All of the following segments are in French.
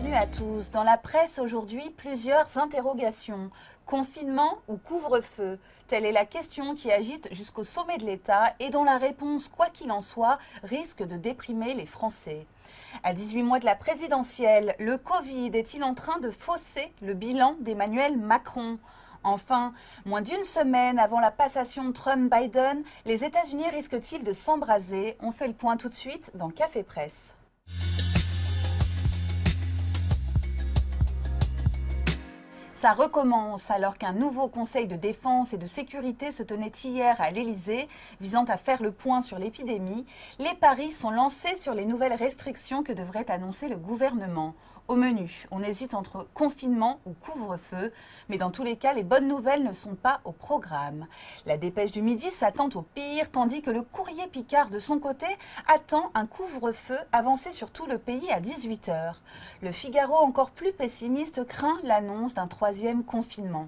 bienvenue à tous. Dans la presse aujourd'hui, plusieurs interrogations. Confinement ou couvre-feu? Telle est la question qui agite jusqu'au sommet de l'État et dont la réponse, quoi qu'il en soit, risque de déprimer les Français. À 18 mois de la présidentielle, le Covid est-il en train de fausser le bilan d'Emmanuel Macron? Enfin, moins d'une semaine avant la passation Trump-Biden, les États-Unis risquent-ils de s'embraser? On fait le point tout de suite dans Café Presse. Ça recommence alors qu'un nouveau conseil de défense et de sécurité se tenait hier à l'Élysée, visant à faire le point sur l'épidémie. Les paris sont lancés sur les nouvelles restrictions que devrait annoncer le gouvernement. Au menu, on hésite entre confinement ou couvre-feu, mais dans tous les cas, les bonnes nouvelles ne sont pas au programme. La Dépêche du Midi s'attend au pire, tandis que le Courrier Picard, de son côté, attend un couvre-feu avancé sur tout le pays à 18h. Le Figaro, encore plus pessimiste, craint l'annonce d'un troisième confinement.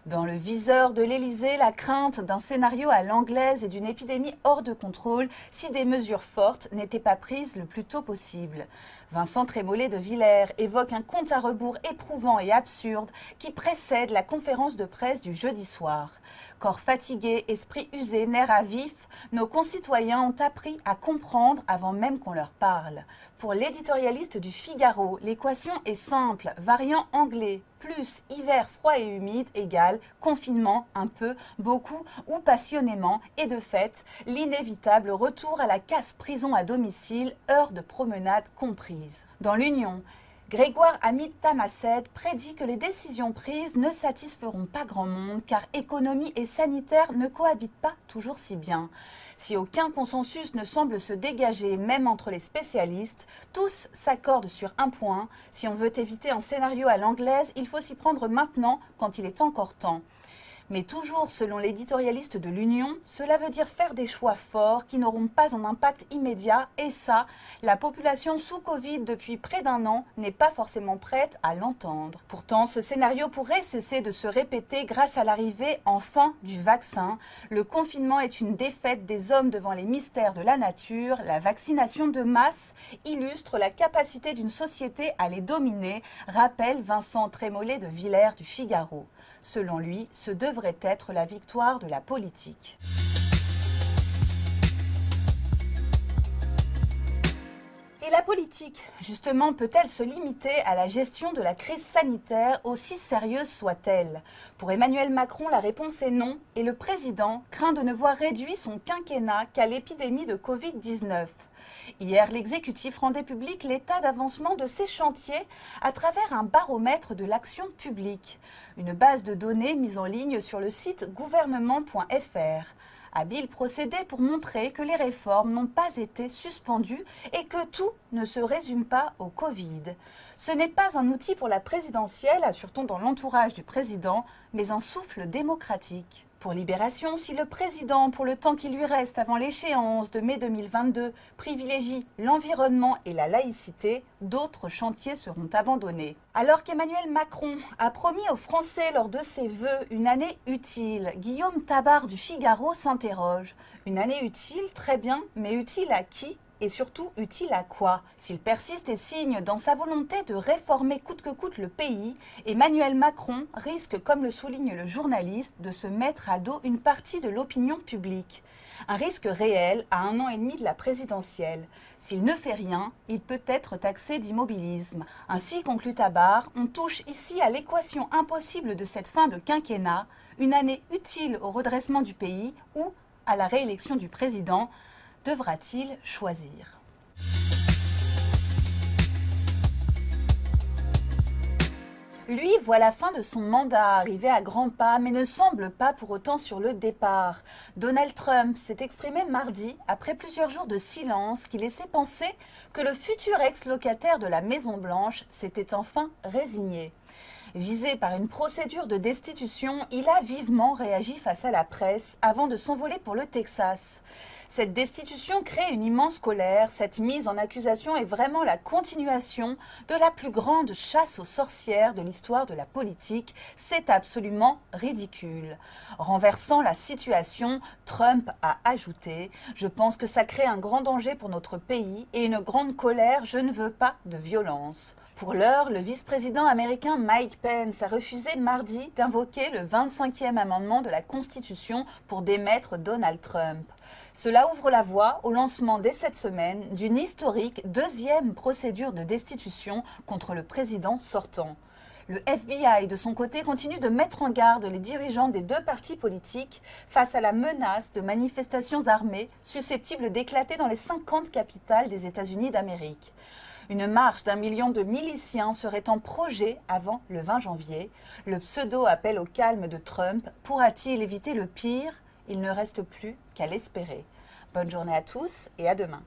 Dans le viseur de l'Élysée, la crainte d'un scénario à l'anglaise et d'une épidémie hors de contrôle si des mesures fortes n'étaient pas prises le plus tôt possible. Vincent Trémollet de Villers évoque un compte à rebours éprouvant et absurde qui précède la conférence de presse du jeudi soir. Corps fatigué, esprit usé, nerfs à vif, nos concitoyens ont appris à comprendre avant même qu'on leur parle. Pour l'éditorialiste du Figaro, l'équation est simple, variant anglais plus hiver froid et humide égale confinement un peu, beaucoup ou passionnément et de fait l'inévitable retour à la casse-prison à domicile, heure de promenade comprise. Dans l'Union, Grégoire Hamid-Tamassed prédit que les décisions prises ne satisferont pas grand monde car économie et sanitaire ne cohabitent pas toujours si bien. Si aucun consensus ne semble se dégager, même entre les spécialistes, tous s'accordent sur un point. Si on veut éviter un scénario à l'anglaise, il faut s'y prendre maintenant quand il est encore temps. Mais toujours selon l'éditorialiste de l'Union, cela veut dire faire des choix forts qui n'auront pas un impact immédiat et ça, la population sous Covid depuis près d'un an n'est pas forcément prête à l'entendre. Pourtant, ce scénario pourrait cesser de se répéter grâce à l'arrivée enfin du vaccin. Le confinement est une défaite des hommes devant les mystères de la nature. La vaccination de masse illustre la capacité d'une société à les dominer, rappelle Vincent Trémollet de Villers du Figaro. Selon lui, ce devrait être la victoire de la politique. Et la politique, justement, peut-elle se limiter à la gestion de la crise sanitaire, aussi sérieuse soit-elle? Pour Emmanuel Macron, la réponse est non, et le président craint de ne voir réduit son quinquennat qu'à l'épidémie de Covid-19. Hier, l'exécutif rendait public l'état d'avancement de ces chantiers à travers un baromètre de l'action publique, une base de données mise en ligne sur le site gouvernement.fr. Habile procédé pour montrer que les réformes n'ont pas été suspendues et que tout ne se résume pas au Covid. Ce n'est pas un outil pour la présidentielle, assure-t-on dans l'entourage du président, mais un souffle démocratique. Pour Libération, si le président, pour le temps qui lui reste avant l'échéance de mai 2022, privilégie l'environnement et la laïcité, d'autres chantiers seront abandonnés. Alors qu'Emmanuel Macron a promis aux Français lors de ses vœux une année utile, Guillaume Tabar du Figaro s'interroge. Une année utile, très bien, mais utile à qui ? Et surtout, utile à quoi? S'il persiste et signe dans sa volonté de réformer coûte que coûte le pays, Emmanuel Macron risque, comme le souligne le journaliste, de se mettre à dos une partie de l'opinion publique. Un risque réel à 1 an et demi de la présidentielle. S'il ne fait rien, il peut être taxé d'immobilisme. Ainsi, conclut Tabar, on touche ici à l'équation impossible de cette fin de quinquennat, une année utile au redressement du pays ou à la réélection du président. Devra-t-il choisir? Lui voit la fin de son mandat arriver à grands pas, mais ne semble pas pour autant sur le départ. Donald Trump s'est exprimé mardi, après plusieurs jours de silence, qui laissait penser que le futur ex-locataire de la Maison-Blanche s'était enfin résigné. Visé par une procédure de destitution, il a vivement réagi face à la presse avant de s'envoler pour le Texas. Cette destitution crée une immense colère. Cette mise en accusation est vraiment la continuation de la plus grande chasse aux sorcières de l'histoire de la politique. C'est absolument ridicule. Renversant la situation, Trump a ajouté « Je pense que ça crée un grand danger pour notre pays et une grande colère. Je ne veux pas de violence ». Pour l'heure, le vice-président américain Mike Pence a refusé mardi d'invoquer le 25e amendement de la Constitution pour démettre Donald Trump. Cela ouvre la voie au lancement dès cette semaine d'une historique deuxième procédure de destitution contre le président sortant. Le FBI, de son côté, continue de mettre en garde les dirigeants des deux partis politiques face à la menace de manifestations armées susceptibles d'éclater dans les 50 capitales des États-Unis d'Amérique. Une marche d'1 million de miliciens serait en projet avant le 20 janvier. Le pseudo-appel au calme de Trump pourra-t-il éviter le pire? Il ne reste plus qu'à l'espérer. Bonne journée à tous et à demain.